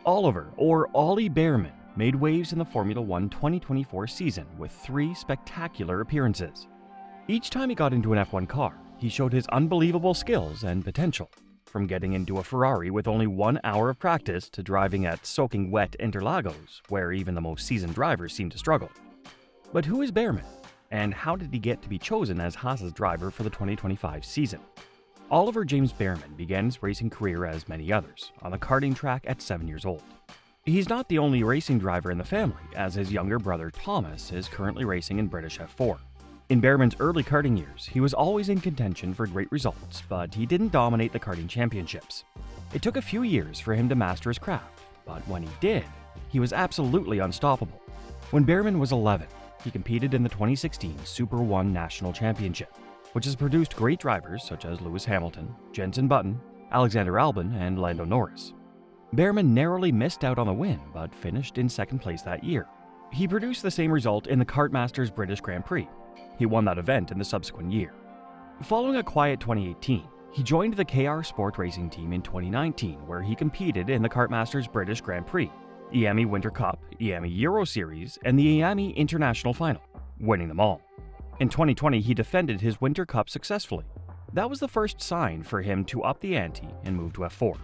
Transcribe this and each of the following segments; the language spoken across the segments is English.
Oliver, or Ollie Bearman, made waves in the Formula One 2024 season with 3 spectacular appearances. Each time he got into an F1 car, he showed his unbelievable skills and potential. From getting into a Ferrari with only 1 hour of practice to driving at soaking wet Interlagos, where even the most seasoned drivers seem to struggle. But who is Bearman? And how did he get to be chosen as Haas's driver for the 2025 season? Oliver James Bearman began his racing career, as many others, on the karting track at 7 years old. He's not the only racing driver in the family, as his younger brother Thomas is currently racing in British F4. In Bearman's early karting years, he was always in contention for great results, but he didn't dominate the karting championships. It took a few years for him to master his craft, but when he did, he was absolutely unstoppable. When Bearman was 11, he competed in the 2016 Super 1 National Championship, which has produced great drivers such as Lewis Hamilton, Jenson Button, Alexander Albon, and Lando Norris. Bearman narrowly missed out on the win, but finished in second place that year. He produced the same result in the Kartmasters British Grand Prix. He won that event in the subsequent year. Following a quiet 2018, he joined the KR Sport Racing Team in 2019, where he competed in the Kartmasters British Grand Prix, EAME Winter Cup, EAME Euro Series, and the EAME International Final, winning them all. In 2020, he defended his Winter Cup successfully. That was the first sign for him to up the ante and move to F4.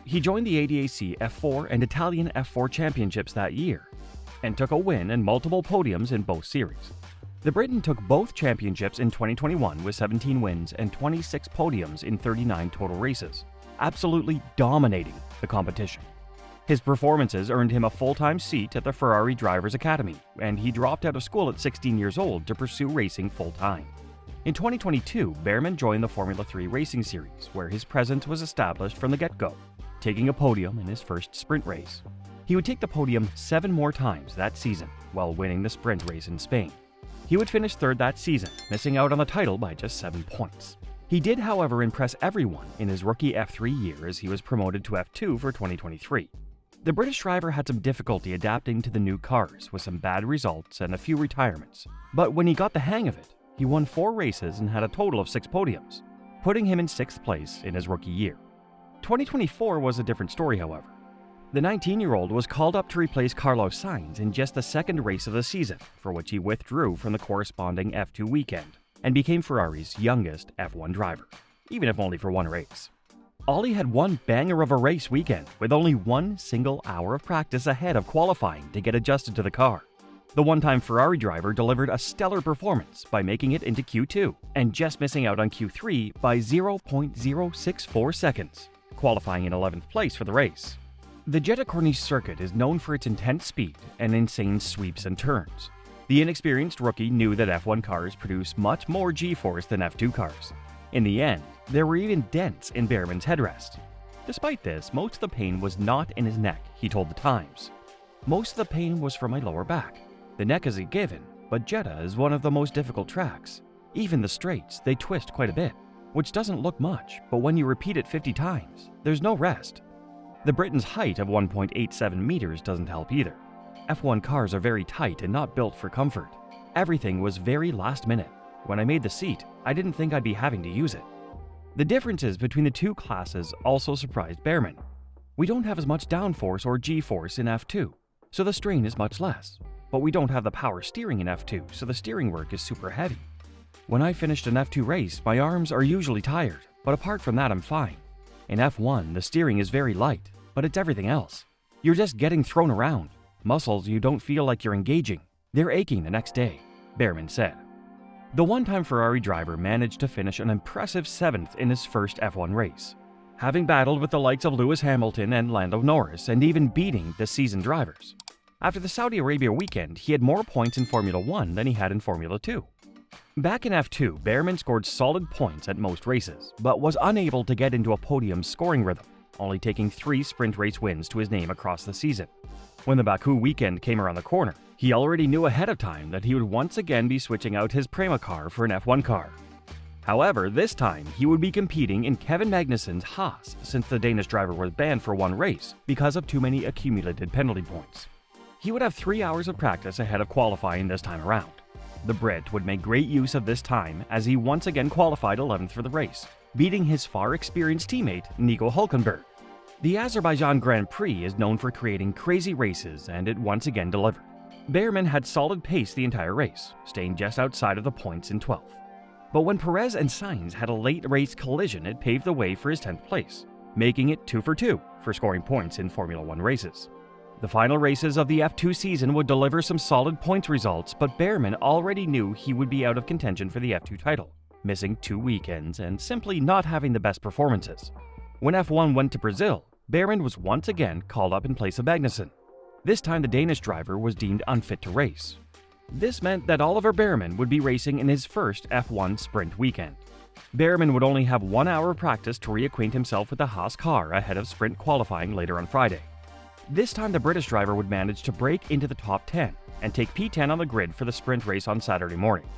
He joined the ADAC F4 and Italian F4 championships that year, and took a win and multiple podiums in both series. The Briton took both championships in 2021 with 17 wins and 26 podiums in 39 total races, absolutely dominating the competition. His performances earned him a full-time seat at the Ferrari Driver Academy, and he dropped out of school at 16 years old to pursue racing full-time. In 2022, Bearman joined the Formula 3 racing series, where his presence was established from the get-go, taking a podium in his first sprint race. He would take the podium 7 more times that season, while winning the sprint race in Spain. He would finish third that season, missing out on the title by just 7 points. He did, however, impress everyone in his rookie F3 year as he was promoted to F2 for 2023. The British driver had some difficulty adapting to the new cars, with some bad results and a few retirements. But when he got the hang of it, he won 4 races and had a total of 6 podiums, putting him in 6th place in his rookie year. 2024 was a different story, however. The 19-year-old was called up to replace Carlos Sainz in just the second race of the season, for which he withdrew from the corresponding F2 weekend, and became Ferrari's youngest F1 driver, even if only for 1 race. Ollie had one banger of a race weekend, with only 1 single hour of practice ahead of qualifying to get adjusted to the car. The one-time Ferrari driver delivered a stellar performance by making it into Q2, and just missing out on Q3 by 0.064 seconds, qualifying in 11th place for the race. The Jeddah Corniche circuit is known for its intense speed and insane sweeps and turns. The inexperienced rookie knew that F1 cars produce much more G-force than F2 cars. In the end, there were even dents in Bearman's headrest. Despite this, most of the pain was not in his neck, he told The Times. Most of the pain was from my lower back. The neck is a given, but Jeddah is one of the most difficult tracks. Even the straights, they twist quite a bit, which doesn't look much, but when you repeat it 50 times, there's no rest. The Briton's height of 1.87 meters doesn't help either. F1 cars are very tight and not built for comfort. Everything was very last minute. When I made the seat, I didn't think I'd be having to use it. The differences between the 2 classes also surprised Bearman. We don't have as much downforce or G-force in F2, so the strain is much less. But we don't have the power steering in F2, so the steering work is super heavy. When I finished an F2 race, my arms are usually tired, but apart from that I'm fine. In F1, the steering is very light, but it's everything else. You're just getting thrown around. Muscles you don't feel like you're engaging. They're aching the next day, Bearman said. The one-time Ferrari driver managed to finish an impressive 7th in his first F1 race, having battled with the likes of Lewis Hamilton and Lando Norris and even beating the seasoned drivers. After the Saudi Arabia weekend, he had more points in Formula 1 than he had in Formula 2. Back in F2, Bearman scored solid points at most races, but was unable to get into a podium scoring rhythm, only taking 3 sprint race wins to his name across the season. When the Baku weekend came around the corner, he already knew ahead of time that he would once again be switching out his Prema car for an F1 car. However, this time he would be competing in Kevin Magnussen's Haas, since the Danish driver was banned for 1 race because of too many accumulated penalty points. He would have 3 hours of practice ahead of qualifying this time around. The Brit would make great use of this time as he once again qualified 11th for the race, beating his far experienced teammate Nico Hülkenberg. The Azerbaijan Grand Prix is known for creating crazy races, and it once again delivered. Bearman had solid pace the entire race, staying just outside of the points in 12th. But when Perez and Sainz had a late race collision, it paved the way for his 10th place, making it 2 for 2 for scoring points in Formula 1 races. The final races of the F2 season would deliver some solid points results, but Bearman already knew he would be out of contention for the F2 title, missing 2 weekends and simply not having the best performances. When F1 went to Brazil, Bearman was once again called up in place of Magnussen. This time the Danish driver was deemed unfit to race. This meant that Oliver Bearman would be racing in his first F1 sprint weekend. Bearman would only have 1 hour of practice to reacquaint himself with the Haas car ahead of sprint qualifying later on Friday. This time the British driver would manage to break into the top 10 and take P10 on the grid for the sprint race on Saturday morning.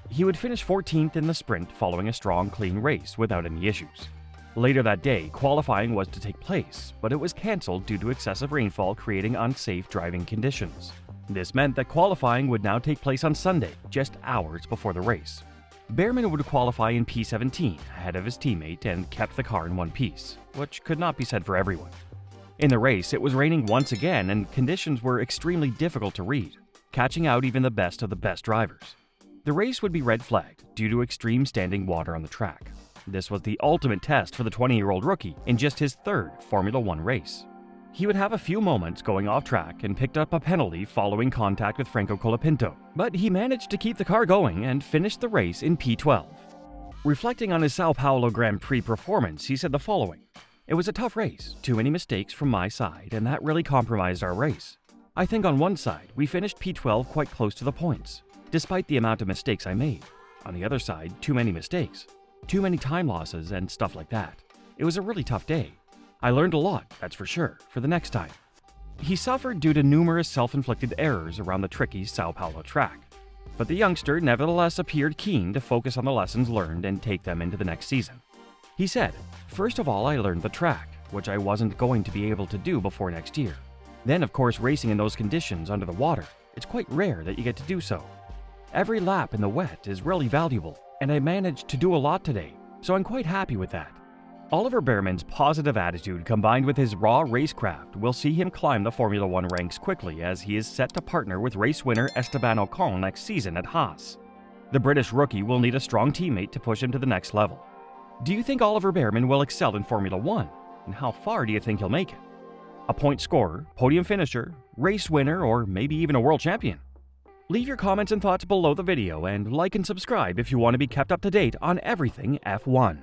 He would finish 14th in the sprint following a strong, clean race without any issues. Later that day, qualifying was to take place, but it was cancelled due to excessive rainfall creating unsafe driving conditions. This meant that qualifying would now take place on Sunday, just hours before the race. Bearman would qualify in P17 ahead of his teammate and kept the car in one piece, which could not be said for everyone. In the race, it was raining once again and conditions were extremely difficult to read, catching out even the best of the best drivers. The race would be red flagged due to extreme standing water on the track. This was the ultimate test for the 20-year-old rookie in just his 3rd Formula 1 race. He would have a few moments going off track and picked up a penalty following contact with Franco Colapinto, but he managed to keep the car going and finished the race in P12. Reflecting on his Sao Paulo Grand Prix performance, he said the following: "It was a tough race, too many mistakes from my side, and that really compromised our race. I think on one side, we finished P12 quite close to the points, despite the amount of mistakes I made. On the other side, too many mistakes. Too many time losses and stuff like that. It was a really tough day. I learned a lot, that's for sure, for the next time." He suffered due to numerous self-inflicted errors around the tricky Sao Paulo track. But the youngster nevertheless appeared keen to focus on the lessons learned and take them into the next season. He said, "First of all, I learned the track, which I wasn't going to be able to do before next year. Then, of course, racing in those conditions under the water, it's quite rare that you get to do so. Every lap in the wet is really valuable, and I managed to do a lot today, so I'm quite happy with that." Oliver Bearman's positive attitude combined with his raw racecraft will see him climb the Formula 1 ranks quickly as he is set to partner with race winner Esteban Ocon next season at Haas. The British rookie will need a strong teammate to push him to the next level. Do you think Oliver Bearman will excel in Formula 1? And how far do you think he'll make it? A point scorer, podium finisher, race winner, or maybe even a world champion? Leave your comments and thoughts below the video and like and subscribe if you want to be kept up to date on everything F1.